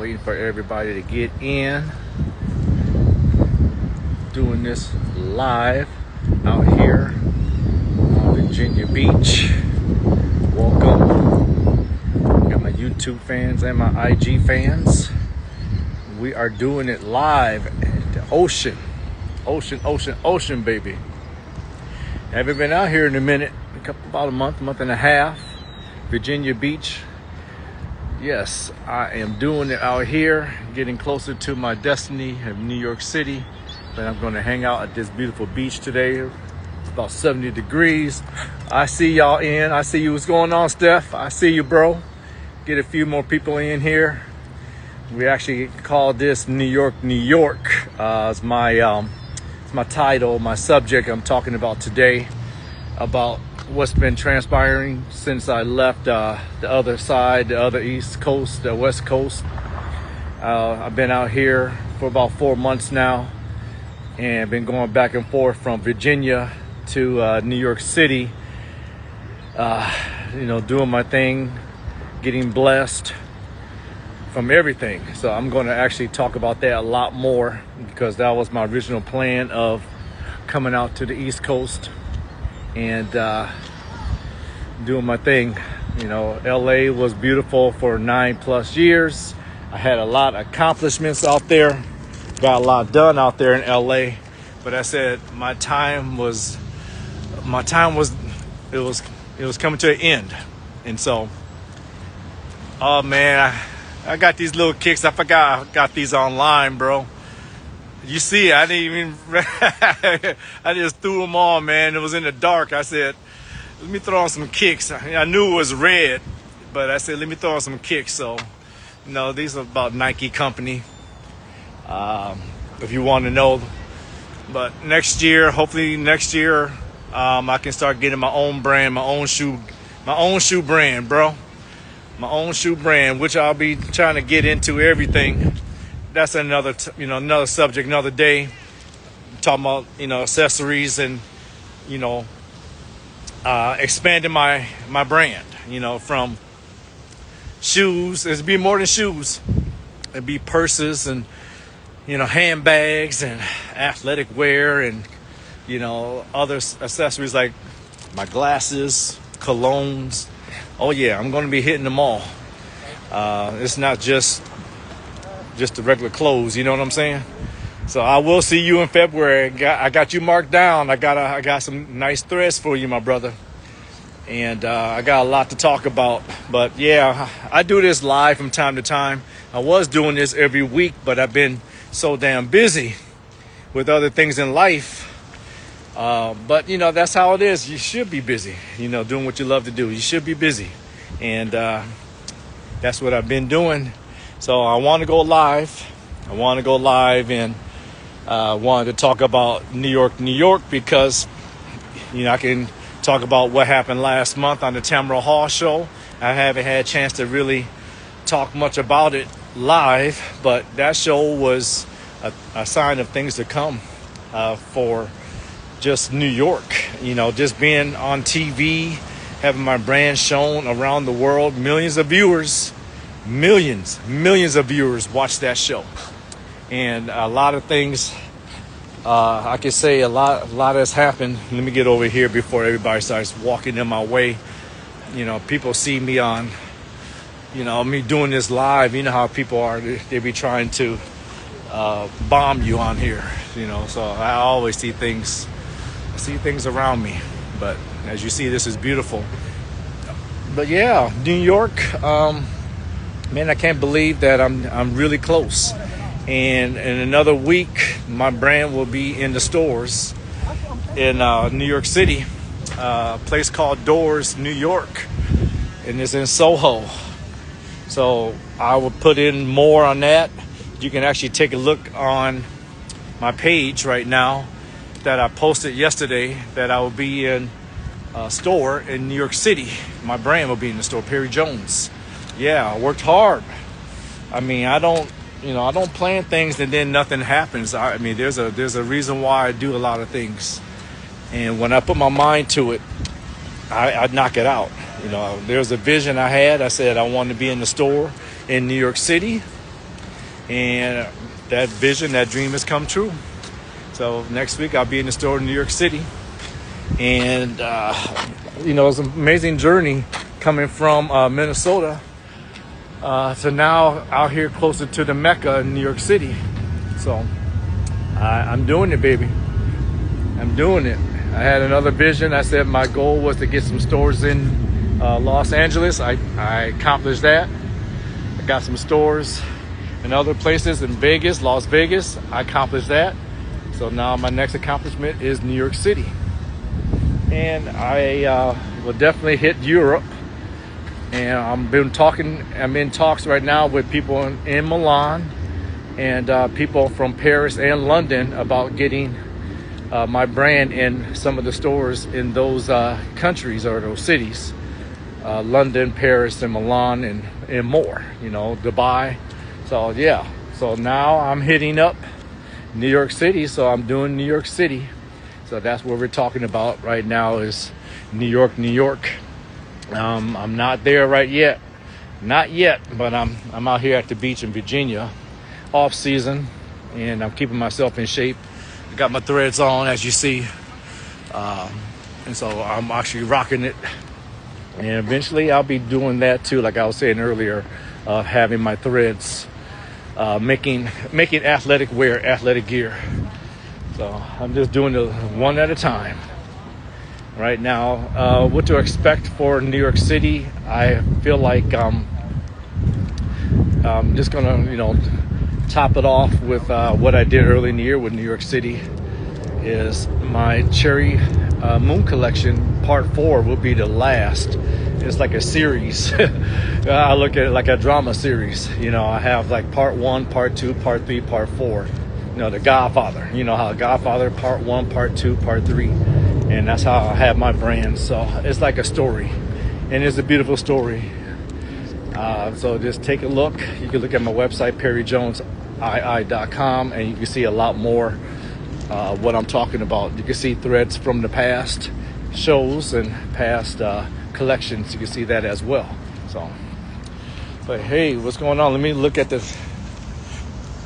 waiting for everybody to get in. Doing this live out here on Virginia Beach. Welcome. Got my YouTube fans and my IG fans. We are doing it live at the ocean. Ocean, baby. Haven't been out here in a minute. About a month and a half. Virginia Beach. Yes, I am doing it out here, getting closer to my destiny of New York City. But I'm going to hang out at this beautiful beach today. It's about 70 degrees. I see y'all in. I see you. What's going on, Steph? I see you, bro. Get a few more people in here. We actually call this New York. It's my title, my subject I'm talking about today, about what's been transpiring since I left the other side, the other East Coast, the West Coast. I've been out here for about 4 months now and been going back and forth from Virginia to New York City, doing my thing, getting blessed from everything. So I'm going to actually talk about that a lot more because that was my original plan of coming out to the East Coast and doing my thing. LA was beautiful for 9+ years. I had a lot of accomplishments out there, got a lot done out there in LA, but I said my time was coming to an end. And so, oh man, I got these little kicks. I forgot I got these online, bro. You see, I didn't even, I just threw them on, man. It was in the dark. I said, let me throw on some kicks. I knew it was red, but I said, let me throw on some kicks. So, these are about Nike company, if you want to know. But hopefully next year, I can start getting my own brand, my own shoe brand, bro. My own shoe brand, which I'll be trying to get into everything. That's another subject, another day. Talking about, accessories and, expanding my brand, from shoes. It'd be more than shoes. It'd be purses and, handbags and athletic wear and, other accessories like my glasses, colognes. Oh yeah, I'm going to be hitting them all. It's not just the regular clothes, you know what I'm saying? So I will see you in February. I got you marked down. I got some nice threads for you, my brother. And I got a lot to talk about. But yeah, I do this live from time to time. I was doing this every week, but I've been so damn busy with other things in life. But that's how it is. You should be busy, doing what you love to do. You should be busy. And that's what I've been doing. So I want to go live. And wanted to talk about New York because, I can talk about what happened last month on the Tamron Hall show. I haven't had a chance to really talk much about it live, but that show was a sign of things to come for just New York. Just being on TV, having my brand shown around the world, millions of viewers watch that show. And a lot of things, I can say a lot has happened. Let me get over here before everybody starts walking in my way. People see me on, me doing this live. You know how people are. They be trying to bomb you on here, so I always see things around me. But as you see, this is beautiful. But yeah, New York, man, I can't believe that I'm really close. And in another week, my brand will be in the stores in New York City, a place called Doors, New York, and it's in SoHo. So I will put in more on that. You can actually take a look on my page right now that I posted yesterday that I will be in a store in New York City. My brand will be in the store, Perry Jones. Yeah, I worked hard. I mean, I don't plan things and then nothing happens. I mean, there's a reason why I do a lot of things. And when I put my mind to it, I knock it out. There's a vision I had. I said I wanted to be in the store in New York City. and that vision, that dream has come true. So next week I'll be in the store in New York City, and it's an amazing journey coming from Minnesota to now out here closer to the Mecca in New York City. So I'm doing it, baby. I'm doing it. I had another vision. I said my goal was to get some stores in Los Angeles. I accomplished that. I got some stores in other places in Vegas, Las Vegas. I accomplished that. So now my next accomplishment is New York City. And I will definitely hit Europe. And I'm in talks right now with people in Milan and people from Paris and London about getting my brand in some of the stores in those countries or those cities. London, Paris, and Milan, and more, Dubai. So yeah, so now I'm hitting up New York City. So I'm doing New York City. So that's what we're talking about right now is New York, New York. I'm not there right yet. Not yet, but I'm out here at the beach in Virginia, off season, and I'm keeping myself in shape. I got my threads on, as you see. And so I'm actually rocking it. And eventually I'll be doing that too, like I was saying earlier, having my threads, making athletic wear, athletic gear. So I'm just doing it one at a time. Right now, what to expect for New York City, I feel like I'm just gonna, top it off with what I did early in the year with New York City. Is my Cherry Moon Collection Part 4 will be the last. It's like a series. I look at it like a drama series. I have like Part 1, Part 2, Part 3, Part 4. The Godfather. How Godfather Part 1, Part 2, Part 3. And that's how I have my brand. So it's like a story. And it's a beautiful story. So just take a look. You can look at my website, perryjonesii.com, and you can see a lot more what I'm talking about. You can see threads from the past shows and past collections. You can see that as well. So, but hey, what's going on? Let me look at this.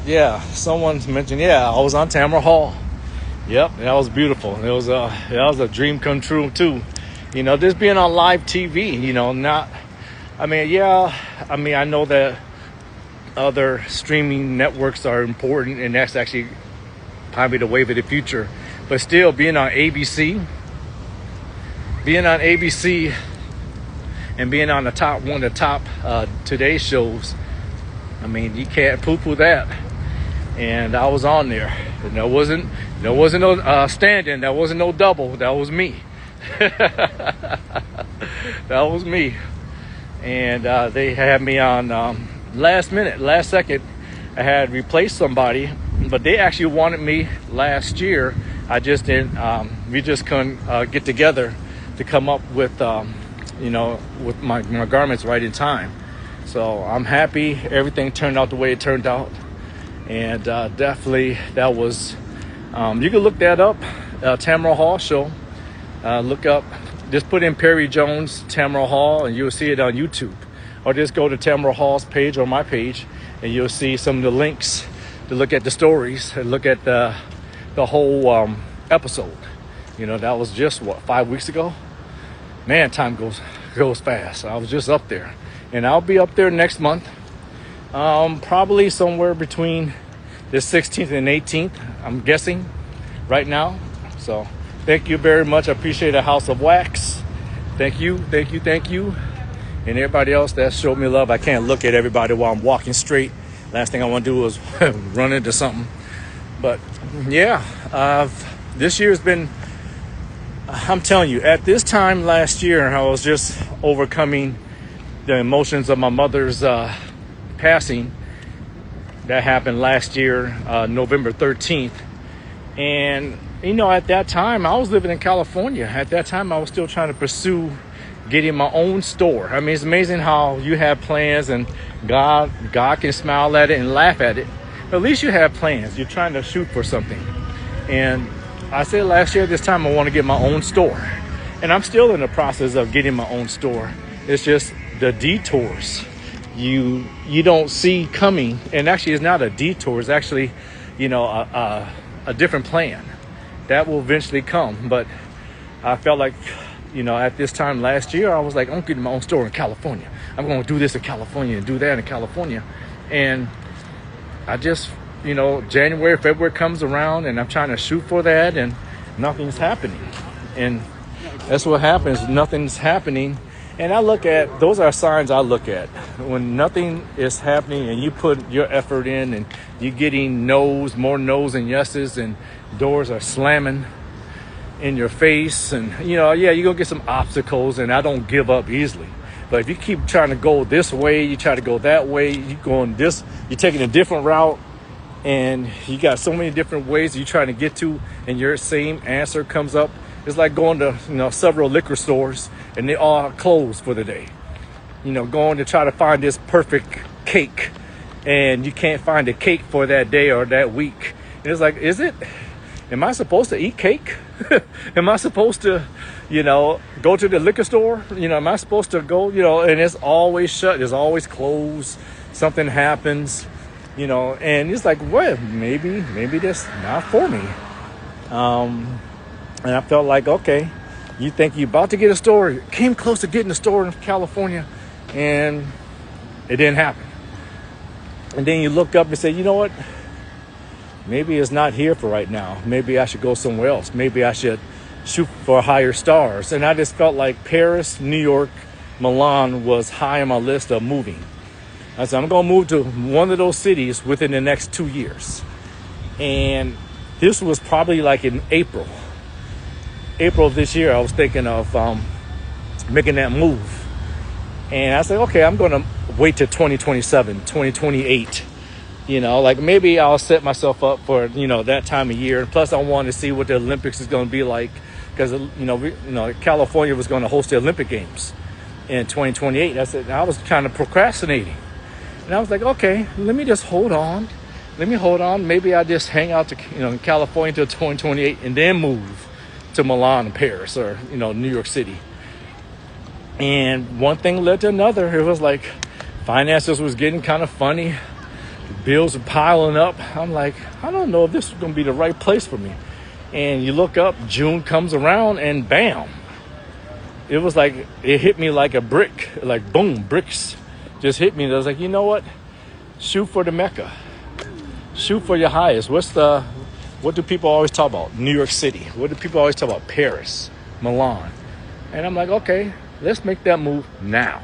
Yeah, someone's mentioned, I was on Tamron Hall. Yep, that was beautiful. That was a dream come true too. Just being on live TV, I know that other streaming networks are important, and that's actually probably the wave of the future. But still, being on ABC, and being on one of the top Today shows, you can't poo-poo that. And I was on there. And there wasn't no stand-in. That wasn't no double. That was me. That was me. And they had me on last second. I had replaced somebody, but they actually wanted me last year. I just didn't. We just couldn't get together to come up with, with my garments right in time. So I'm happy everything turned out the way it turned out. And definitely that was, you can look that up, Tamron Hall show. Look up, just put in Perry Jones, Tamron Hall, and you'll see it on YouTube. Or just go to Tamron Hall's page or my page, and you'll see some of the links to look at the stories and look at the whole episode. That was just, 5 weeks ago? Man, time goes fast. I was just up there. And I'll be up there next month. Probably somewhere between the 16th and 18th, I'm guessing, right now. So thank you very much. I appreciate a House of Wax. Thank you. And everybody else that showed me love. I can't look at everybody while I'm walking straight. Last thing I want to do is run into something. But yeah, this year's been, I'm telling you, at this time last year, I was just overcoming the emotions of my mother's passing. That happened last year, November 13th. And, at that time, I was living in California. At that time, I was still trying to pursue getting my own store. It's amazing how you have plans and God can smile at it and laugh at it. But at least you have plans. You're trying to shoot for something. And I said last year, this time I want to get my own store. And I'm still in the process of getting my own store. It's just the detours. you don't see coming. And actually, it's not a detour. It's actually, a different plan that will eventually come. But I felt like, at this time last year, I was like, I'm getting my own store in California. I'm going to do this in California and do that in California. And I just, January, February comes around and I'm trying to shoot for that and nothing's happening. And that's what happens. Nothing's happening. And I look at, those are signs I look at. When nothing is happening and you put your effort in and you're getting more no's than yeses, and doors are slamming in your face. And, you're going to get some obstacles, and I don't give up easily. But if you keep trying to go this way, you try to go that way, you're taking a different route, and you got so many different ways you're trying to get to, and your same answer comes up. It's like going to, several liquor stores and they all closed for the day. Going to try to find this perfect cake and you can't find a cake for that day or that week. And it's like, am I supposed to eat cake? Am I supposed to, go to the liquor store? Am I supposed to go, and it's always shut. It's always closed. Something happens, and it's like, well, maybe that's not for me. And I felt like, okay, you think you're about to get a store, came close to getting a store in California, and it didn't happen. And then you look up and say, you know what? Maybe it's not here for right now. Maybe I should go somewhere else. Maybe I should shoot for higher stars. And I just felt like Paris, New York, Milan was high on my list of moving. I said, I'm going to move to one of those cities within the next 2 years. And this was probably like in April of this year. I was thinking of making that move. And I said, okay, I'm going to wait till 2027, 2028. Like maybe I'll set myself up for, that time of year. Plus, I wanted to see what the Olympics is going to be like because, California was going to host the Olympic Games in 2028. I was kind of procrastinating. And I was like, okay, let me just hold on. Maybe I just hang out to, in California until 2028 and then move to Milan and Paris or, New York City. And one thing led to another. It was like finances was getting kind of funny. Bills are piling up. I'm like, I don't know if this is going to be the right place for me. And you look up, June comes around and bam. It was like, it hit me like a brick, like boom, bricks just hit me. And I was like, you know what? Shoot for the Mecca. Shoot for your highest. What do people always talk about? New York City. What do people always talk about? Paris, Milan. And I'm like, okay, let's make that move now.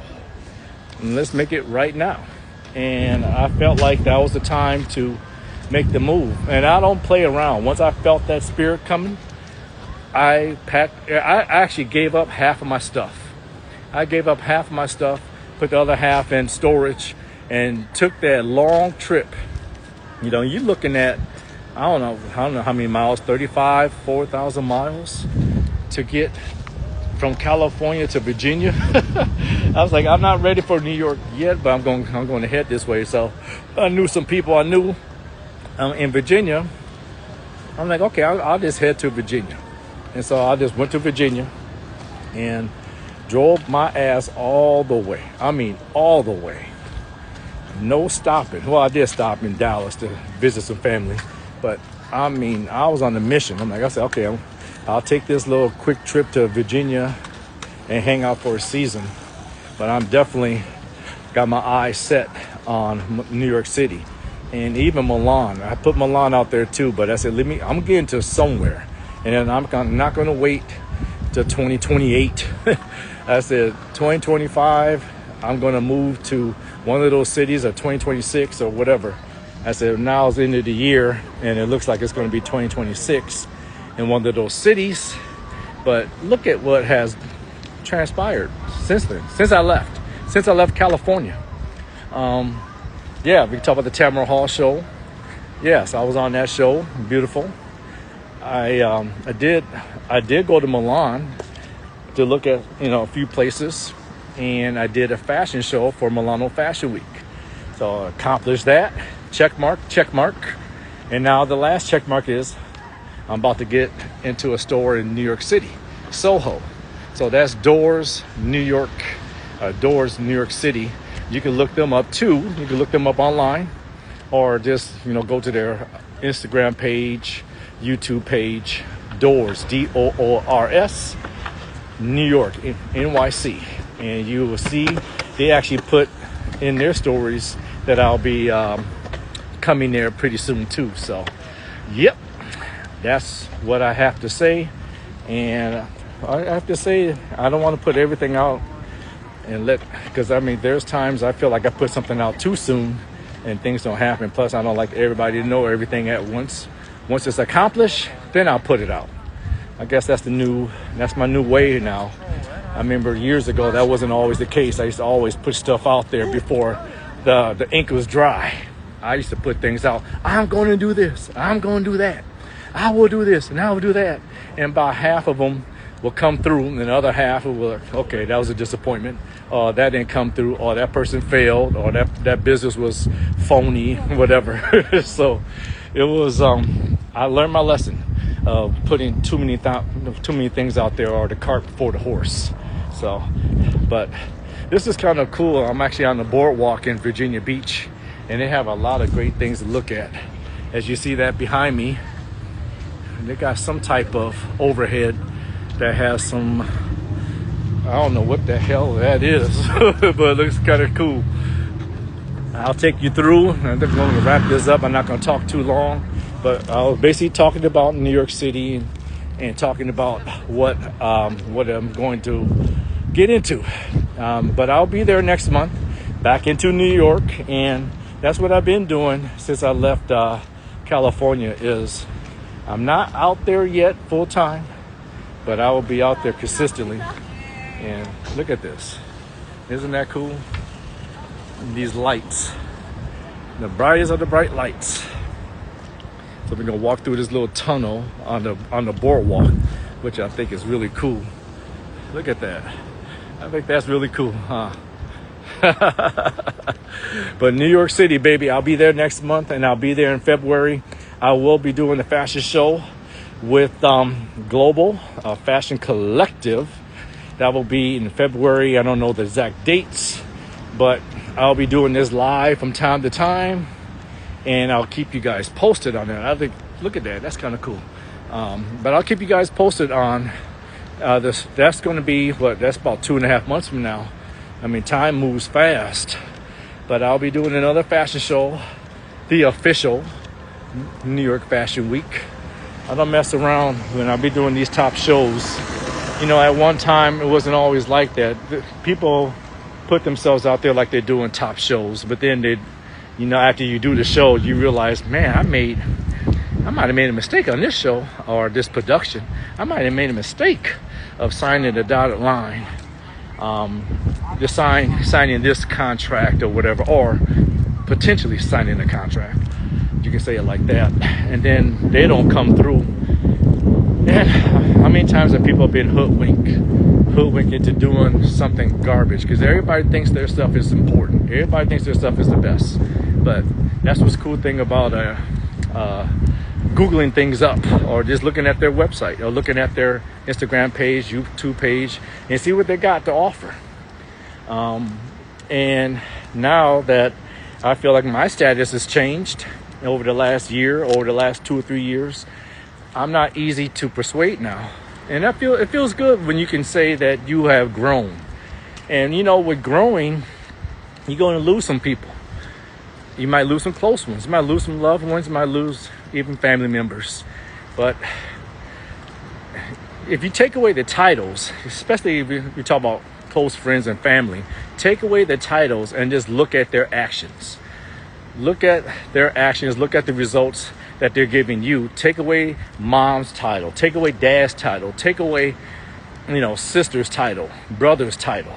And let's make it right now. And I felt like that was the time to make the move. And I don't play around. Once I felt that spirit coming, I actually gave up half of my stuff. Put the other half in storage, and took that long trip. You're looking at, I don't know how many miles, 4,000 miles to get from California to Virginia. I was like, I'm not ready for New York yet, but I'm going to head this way. So I knew some people I knew in Virginia. I'm like, okay, I'll just head to Virginia. And so I just went to Virginia and drove my ass all the way. I mean, all the way. No stopping. Well, I did stop in Dallas to visit some family. But, I mean, I was on a mission. I said, okay, I'll take this little quick trip to Virginia and hang out for a season. But I'm definitely got my eyes set on New York City and even Milan. I put Milan out there too, but I said, I'm getting to somewhere. And then I'm not going to wait till 2028. I said, 2025, I'm going to move to one of those cities, or 2026 or whatever. I said, now it's the end of the year, and it looks like it's going to be 2026 in one of those cities. But look at what has transpired since then, since I left California. We can talk about the Tamron Hall show. Yes, I was on that show. Beautiful. I did go to Milan to look at a few places, and I did a fashion show for Milano Fashion Week. So I accomplished that. Check mark. And now the last check mark is I'm about to get into a store in New York City, SoHo. So that's Doors, New York City. You can look them up too. You can look them up online, or just go to their Instagram page, YouTube page, Doors, Doors, New York, NYC, and you will see they actually put in their stories that I'll be coming there pretty soon too. So, yep, that's what I have to say. And I have to say, I don't want to put everything out because there's times I feel like I put something out too soon and things don't happen. Plus, I don't like everybody to know everything at once. Once it's accomplished, then I'll put it out. I guess that's my new way now. I remember years ago, that wasn't always the case. I used to always put stuff out there before the ink was dry. I used to put things out. I'm going to do this. I'm going to do that. I will do this and I will do that. And about half of them will come through, and the other half will, okay, that was a disappointment. That didn't come through, or that person failed, or that business was phony, whatever. So it was, I learned my lesson of putting too many things out there, or the cart before the horse. So, but this is kind of cool. I'm actually on the boardwalk in Virginia Beach, and they have a lot of great things to look at. As you see that behind me, they got some type of overhead that has some, I don't know what the hell that is, but it looks kind of cool. I'll take you through. I'm going to wrap this up. I'm not going to talk too long, but I was basically talking about New York City and talking about what I'm going to get into. But I'll be there next month, back into New York, and that's what I've been doing since I left California. I'm not out there yet full time, but I will be out there consistently. And look at this. Isn't that cool? These lights. The brightest of the bright lights. So we're gonna walk through this little tunnel on the boardwalk, which I think is really cool. Look at that. I think that's really cool, huh? But New York City, baby, I'll be there next month, and I'll be there in February. I will be doing the fashion show with Global Fashion Collective. That will be in February. I don't know the exact dates, but I'll be doing this live from time to time, and I'll keep you guys posted on that. I think, look at that. That's kind of cool. But I'll keep you guys posted on this. That's going to be, that's about 2.5 months from now. Time moves fast. But I'll be doing another fashion show, the official New York Fashion Week. I don't mess around when I'll be doing these top shows. At one time, it wasn't always like that. People put themselves out there like they're doing top shows, but then after you do the show, you realize, man, I might have made a mistake on this show or this production. I might have made a mistake of signing the dotted line, signing this contract or whatever, or potentially signing a contract. You can say it like that, and then they don't come through. And how many times have people been hoodwinked into doing something garbage? Because everybody thinks their stuff is important. Everybody thinks their stuff is the best. But that's what's cool thing about Googling things up, or just looking at their website, or looking at their Instagram page, YouTube page, and see what they got to offer. And now that I feel like my status has changed over the last year, over the last 2 or 3 years, I'm not easy to persuade now. And it feels good when you can say that you have grown. And with growing, you're going to lose some people. You might lose some close ones. You might lose some loved ones. You might lose even family members. But if you take away the titles, especially if you talk about close friends and family, take away the titles and just look at their actions. Look at their actions. Look at the results that they're giving you. Take away mom's title. Take away dad's title. Take away, sister's title, brother's title.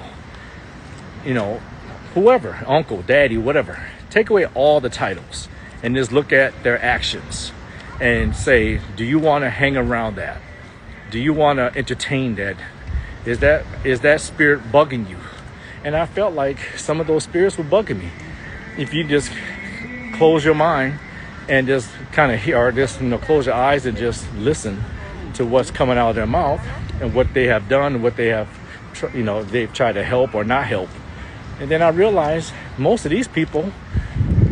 Whoever, uncle, daddy, whatever. Take away all the titles and just look at their actions and say, do you want to hang around that? Do you want to entertain that? Is that spirit bugging you? And I felt like some of those spirits were bugging me. If you just close your mind and just kind of hear, or just close your eyes and just listen to what's coming out of their mouth and what they have done, and what they have, they've tried to help or not help, And then I realized most of these people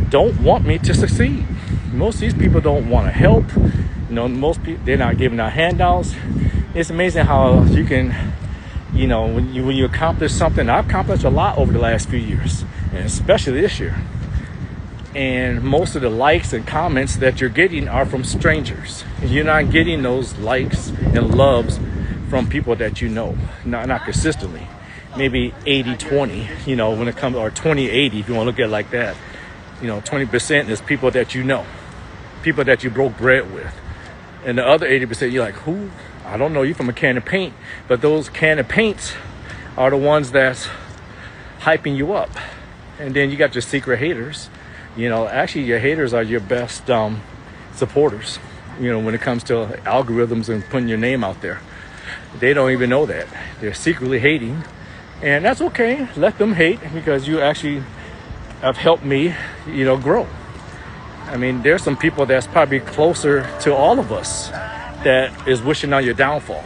don't want me to succeed. Most of these people don't want to help. Most people, they're not giving out handouts. It's amazing how you can, when you accomplish something. I've accomplished a lot over the last few years, and especially this year. And most of the likes and comments that you're getting are from strangers. You're not getting those likes and loves from people that you know, not consistently. Maybe 80-20, when it comes, or 20-80 if you want to look at it like that. 20% is people that you know, people that you broke bread with. And the other 80%, you're like, who? I don't know you from a can of paint. But those can of paints are the ones that's hyping you up. And then you got your secret haters. Actually your haters are your best supporters, when it comes to algorithms and putting your name out there. They don't even know that. They're secretly hating. And that's okay. Let them hate, because you actually have helped me, grow. I mean, there's some people that's probably closer to all of us that is wishing on your downfall.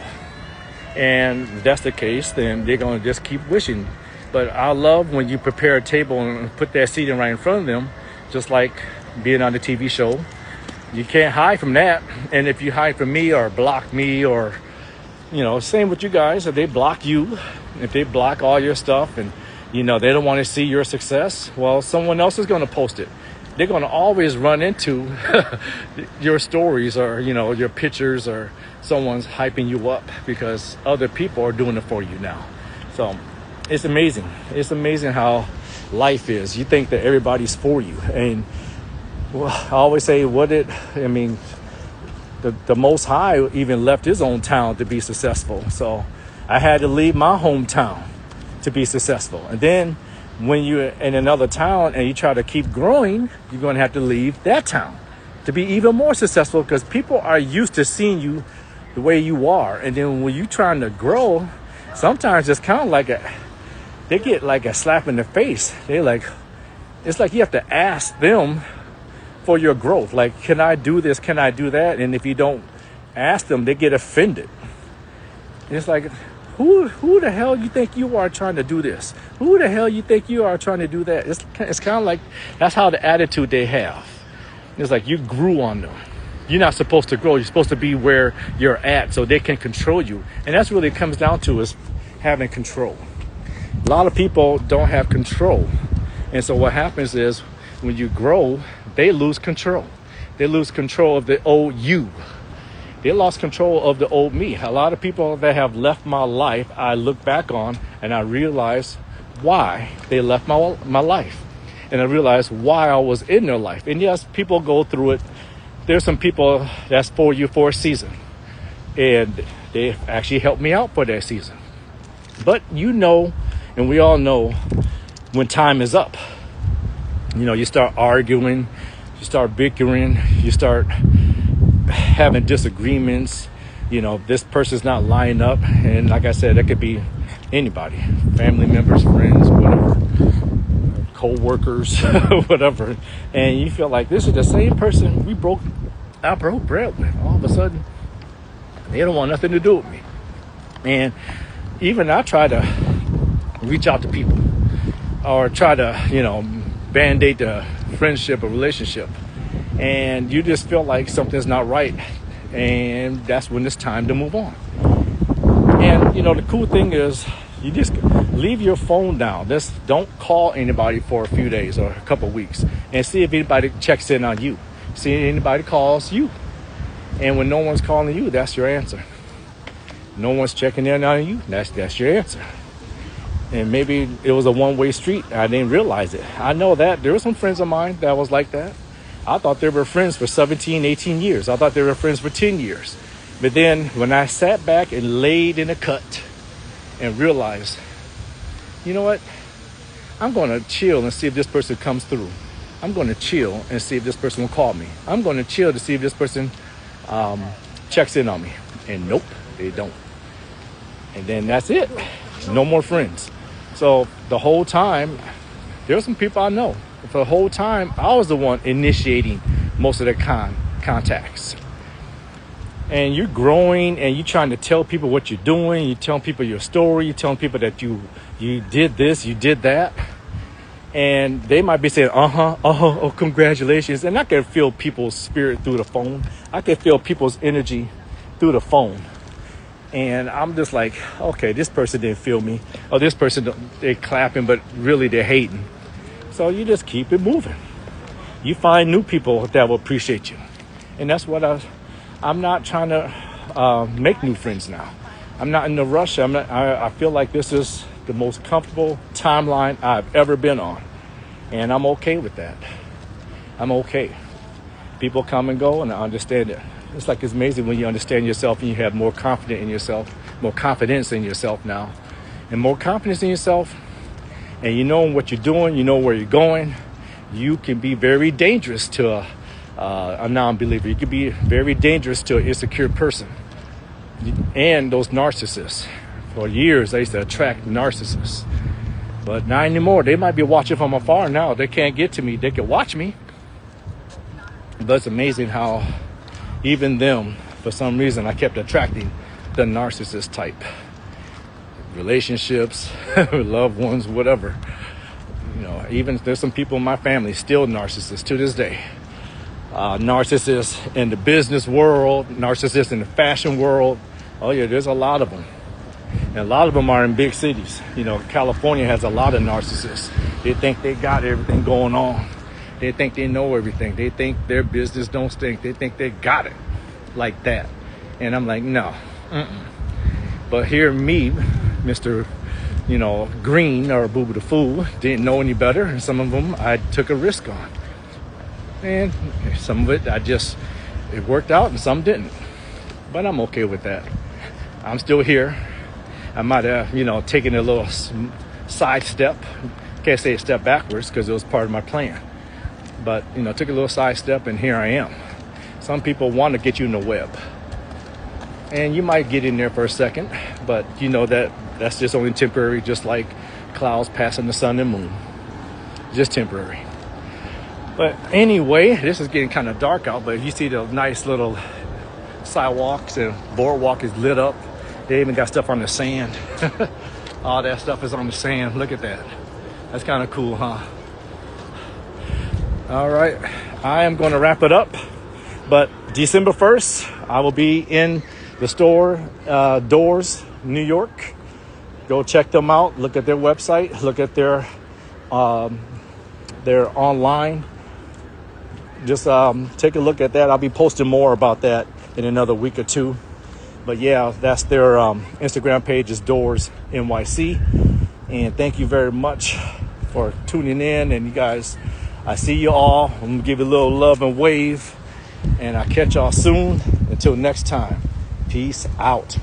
And if that's the case, then they're going to just keep wishing. But I love when you prepare a table and put that seating right in front of them, just like being on the TV show. You can't hide from that. And if you hide from me or block me, or, same with you guys, if they block you, if they block all your stuff and, they don't want to see your success, well, someone else is going to post it. They're going to always run into your stories, or, your pictures, or someone's hyping you up because other people are doing it for you now. So it's amazing. It's amazing how life is. You think that everybody's for you. And I always say, the Most High even left his own town to be successful. So I had to leave my hometown to be successful. And then when you're in another town and you try to keep growing, you're going to have to leave that town to be even more successful, because people are used to seeing you the way you are. And then when you're trying to grow, sometimes it's kind of like they get like a slap in the face. It's like you have to ask them for your growth. Like, can I do this? Can I do that? And if you don't ask them, they get offended. And it's like, who the hell you think you are trying to do this? Who the hell you think you are trying to do that? It's kind of like, that's how the attitude they have. It's like you grew on them. You're not supposed to grow. You're supposed to be where you're at so they can control you. And that's really it comes down to, is having control. A lot of people don't have control. And so what happens is, when you grow, they lose control. They lose control of the old you. They lost control of the old me. A lot of people that have left my life, I look back on and I realize why they left my life. And I realize why I was in their life. And yes, people go through it. There's some people that's for you for a season. And they actually helped me out for that season. But and we all know, when time is up, you start arguing, you start bickering, you start having disagreements. This person's not lining up. And like I said, that could be anybody, family members, friends, whatever, co-workers, whatever. And you feel like this is the same person I broke bread with. All of a sudden, they don't want nothing to do with me. And even I try to reach out to people, or try to, band-aid the friendship or relationship. And you just feel like something's not right. And that's when it's time to move on. And, the cool thing is, you just leave your phone down. Just don't call anybody for a few days or a couple of weeks, and see if anybody checks in on you. See if anybody calls you. And when no one's calling you, that's your answer. No one's checking in on you, that's your answer. And maybe it was a one-way street. I didn't realize it. I know that there were some friends of mine that was like that. I thought they were friends for 17, 18 years. I thought they were friends for 10 years. But then when I sat back and laid in a cut and realized, you know what? I'm going to chill and see if this person comes through. I'm going to chill and see if this person will call me. I'm going to chill to see if this person checks in on me. And nope, they don't. And then that's it. No more friends. So the whole time, there were some people I know. For the whole time, I was the one initiating most of the contacts. And you're growing and you're trying to tell people what you're doing. You're telling people your story. You're telling people that you did this, you did that. And they might be saying, oh, congratulations. And I can feel people's spirit through the phone. I can feel people's energy through the phone. And I'm just like, okay, this person didn't feel me. Or this person, they're clapping, but really they're hating. So you just keep it moving. You find new people that will appreciate you. And that's what I'm not trying to make new friends now. I'm not in a rush. I feel like this is the most comfortable timeline I've ever been on. And I'm okay with that. I'm okay. People come and go, and I understand it. It's like it's amazing when you understand yourself and you have more confidence in yourself, more confidence in yourself now. And more confidence in yourself, and you know what you're doing, you know where you're going, you can be very dangerous to a non-believer. You can be very dangerous to an insecure person. And those narcissists. For years, I used to attract narcissists. But not anymore. They might be watching from afar now. They can't get to me. They can watch me. But it's amazing how even them, for some reason, I kept attracting the narcissist type. Relationships, loved ones, whatever. You know, even there's some people in my family still narcissists to this day. Narcissists in the business world, narcissists in the fashion world. Oh yeah, there's a lot of them. And a lot of them are in big cities. You know, California has a lot of narcissists. They think they got everything going on. They think they know everything. They think their business don't stink. They think they got it like that. And I'm like, no. But here me, Mr. Green or Boo Boo the Fool, didn't know any better. And some of them I took a risk on. And some of it, it worked out and some didn't. But I'm okay with that. I'm still here. I might have, taken a little side step. Can't say a step backwards because it was part of my plan. But, took a little side step and here I am. Some people want to get you in the web. And you might get in there for a second, but that's just only temporary, just like clouds passing the sun and moon. Just temporary. But anyway, this is getting kind of dark out, but you see the nice little sidewalks and boardwalk is lit up. They even got stuff on the sand. All that stuff is on the sand. Look at that. That's kind of cool, huh? All right. I am going to wrap it up. But December 1st, I will be in the store, Doors, New York. Go check them out. Look at their website. Look at their online. Just take a look at that. I'll be posting more about that in another week or two. But yeah, that's their Instagram page is Doors NYC. And thank you very much for tuning in. And you guys, I see you all. I'm going to give you a little love and wave. And I'll catch y'all soon. Until next time, peace out.